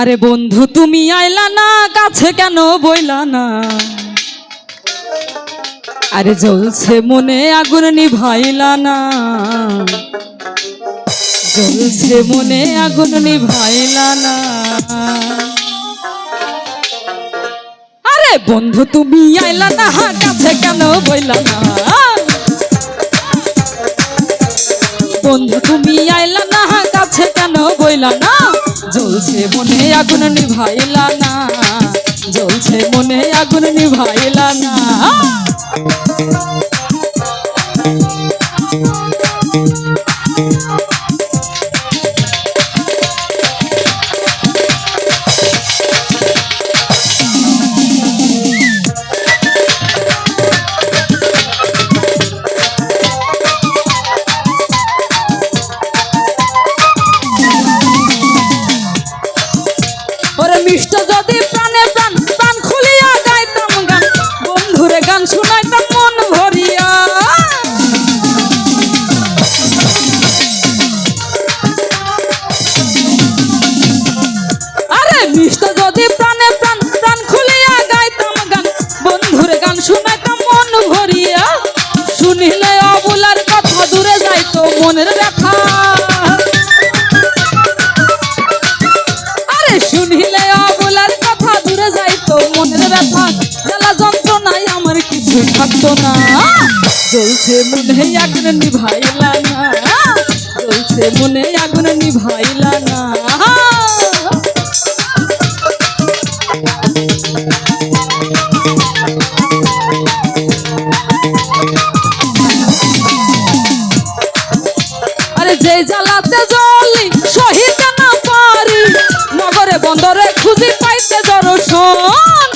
আরে বন্ধু তুমি আইলা না, কাছে কেন বইলা না? আরে জ্বলছে মনে আগুন নিভাইলা না, জ্বলছে মনে আগুন নিভাইলা না। আরে বন্ধু তুমি আইলা না, কাছে কেন বইলা না? বন্ধু তুমি আইলা না, কাছে কেন বইলা না? জ্বলছে মনে আগুন নিভাইলা না, জ্বলছে মনে আগুন নিভাইলা না। মিষ্ট যদি প্রাণে প্রাণ প্রাণ খুলিয়া গাইতাম গান, বন্ধুরে গান শুনাইতাম মন ভরিয়া। আরে মিষ্ট যদি প্রাণে প্রাণ প্রাণ খুলিয়া গাইতাম গান, বন্ধুরে গান শুনাইতাম মন ভরিয়া। শুনিলে অবলার কথা দূরে যাইতো মনের ব্যথা। শুনিলে অবলার কথা দূরে যাইতো মনের ব্যথা, জ্বালা যন্ত্রণায় আমার কিছু থাকতো না। জ্বলছে মনে আগুন নিভাইলা না, জ্বলছে মনে আগুন নিভাইলা না। আরে যে জ্বালাতে জ্বলি শহীদ না পারি, নগরে বন্দরে খুঁজি পাইতে দর্শন।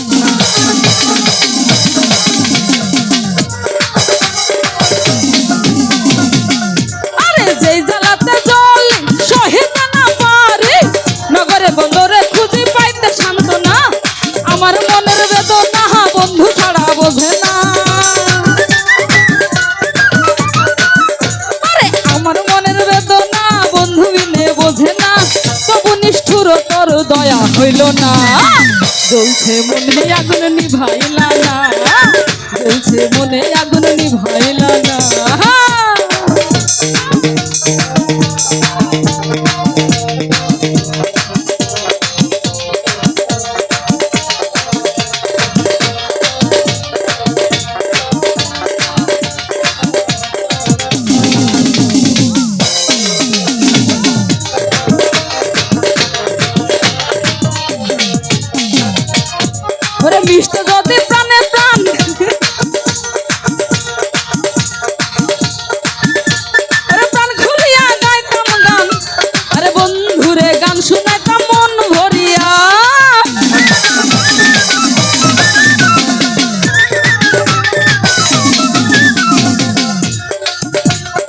আরে যেই জ্বালাতে জ্বলি শহীদ না পারি, নগরে বন্দরে খুঁজি পাইতে সান্ত্বনা। আমার মনের বেদনা বন্ধু ছাড়া বোঝে না। আরে আমার মনের বেদনা বন্ধু বিনে বোঝে না, তবু নিষ্ঠুর তোর দয়া হইল না। জ্বলছে মনে আগুন নিভাইলা না, জ্বলছে মনে আগুন নিভাইলা না। ওরে মিষ্ট যদি প্রাণে প্রাণ ওরে প্রাণ খুলিয়া গাইতাম গান, আরে বন্ধুরে গান শুনাইতাম মন ভরিয়া।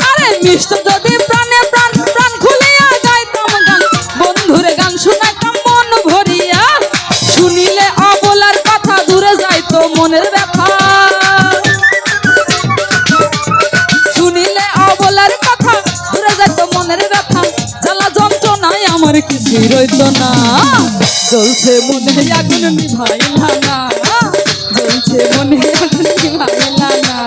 আরে মিষ্ট যদি প্রাণে প্রাণ প্রাণ খুলিয়া গাইতাম গান, বন্ধুরে গান শুনাইতাম মন ভরিয়া। শুনিলে অবলার কথা দূরে যাইতো মনের ব্যথা। শুনিলে অবলার কথা দূরে যাইতো মনের ব্যথা, জ্বালা যন্ত্রণায় আমার কিছু রইতো না। জ্বলছে মনে আগুন নিভাইলা না, জ্বলছে মনে আগুন নিভাইলা না।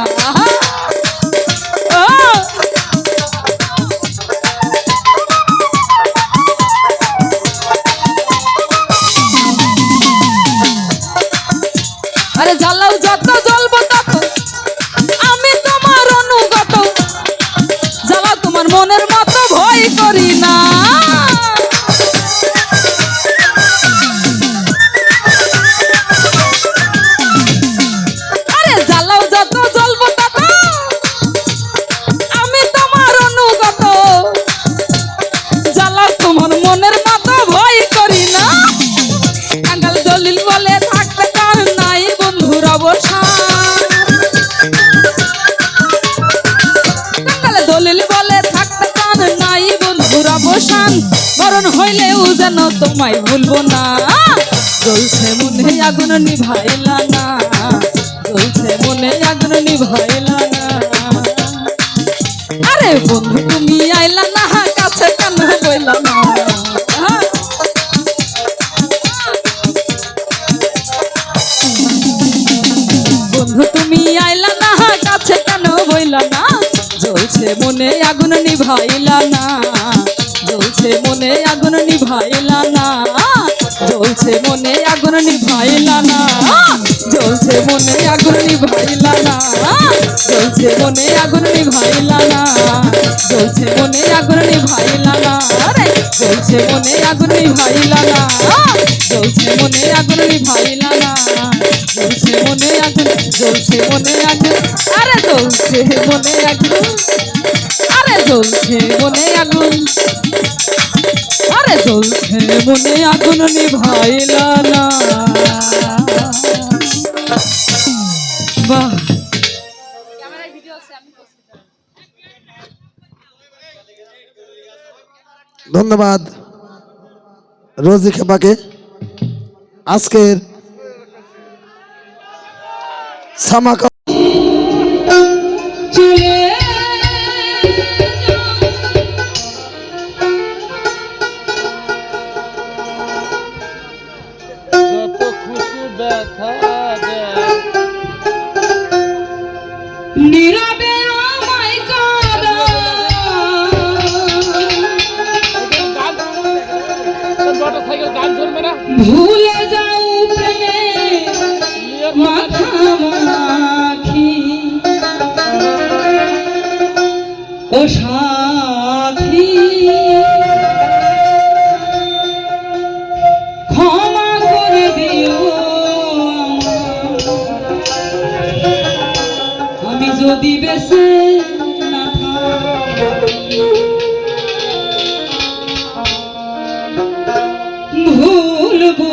আরে জ্বালাও যত জ্বলবো তত আমি তোমার অনুগত, জ্বালা তোমার মনের মতো ভয় করি না। আরে জ্বালাও যত জ্বলবো তত আমি তোমার অনুগত, জ্বালা তোমার মনের মতো ভয় করি না। কাঙ্গাল দলিল বলে থাকতে কার নাই বন্ধুর অবসান। কাঙ্গাল দলিল বলে থাকতে কার নাই বন্ধুর অবসান, মরণ হইলেও যেন তোমায় ভুলবো না। জ্বলছে মনে আগুন নিভাইলা না, জ্বলছে মনে আগুন নিভাইলা না। আরে বন্ধু তুমি আইলা না, কাছে কেন মনে আগুন নিভাইলা না, জ্বলছে মনে আগুন নিভাইলা না, জ্বলছে মনে আগুন নিভাইলা না, জ্বলছে মনে আগুন নিভাইলা না, জ্বলছে মনে আগুন নিভাইলা না, জ্বলছে মনে আগুন নিভাইলা না, আরে জ্বলছে মনে আগুন নিভাইলা না, জ্বলছে মনে আগুন নিভাইলা না, জ্বলছে মনে আগুন, জ্বলছে মনে আগুন, আরে জ্বলছে মনে আগুন, আরে জ্বলছে মনে আগুন, আরে জ্বলছে মনে আগুন নিভাইলা না। বাহ, ধন্যবাদ রোজি খেপাকে। আজকের সামাকা যত খুশি ব্যথা দেয় নীরবে আমায় কাঁদা, মোটরসাইকেল গান ধরবে না ভুলে যাও প্রেমে মাখামাখি, ও সাথী ক্ষমা করে দিও আমি যদি বেঁচে না থাকি, ভুলবো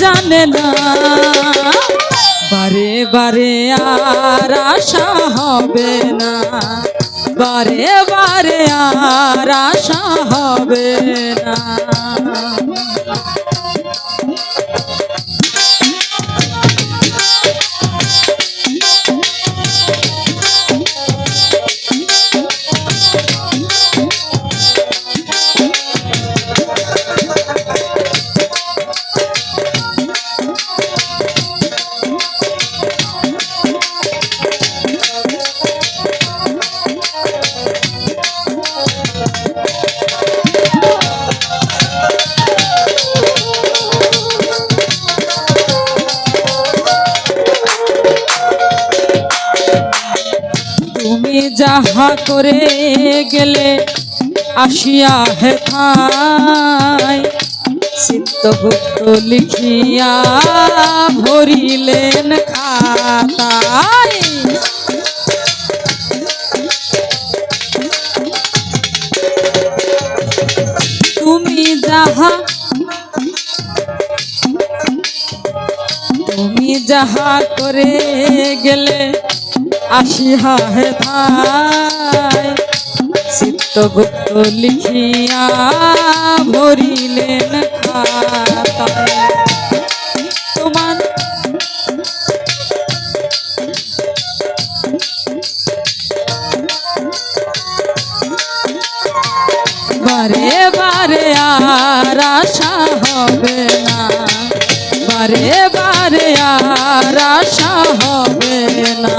জানে না বারে বারে আর আশা হবে না বারে বারে আর আশা হবে না তুমি যাহা করে গেলে আসিয়া হেথায় চিত্তগুপ্ত লিখিয়া ভরিলেন খাতায় তুমি যাহা করে গেলে আসিয়া হেথায় চিত্তগুপ্ত লিখিয়া ভরিলেন খাতায় তোমার বারে বারে আর আশা হবে না বারে বারে আর আশা হবে না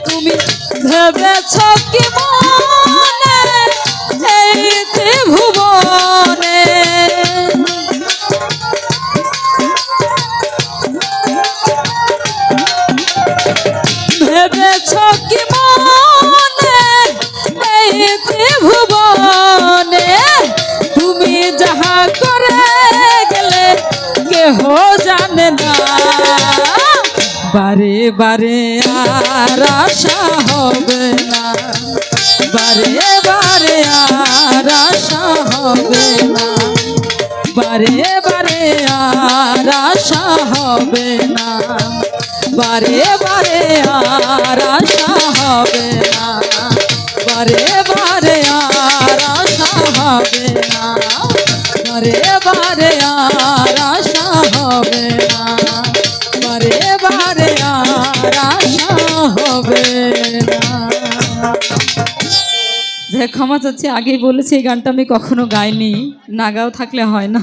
তুমি ভেবেছ কি মনে এই ত্রিভুবনে ভেবেছ কি মনে এই ত্রিভুবনে তুমি যাহা করে গেলে কেহ জানে না বারে বারে আর আশা হবে না বারে বারে আর আশা হবে না বারে বারে আর আশা হবে না বারে বারে আর আশা হবে না বারে বারে আর আশা হবে না বারে বারে আর আশা হবে না বারে বারে আর আশা হবে না যে ক্ষমা চাচ্ছি আগেই বলেছি এই গানটা আমি কখনো গাইনি না গাও থাকলে হয় না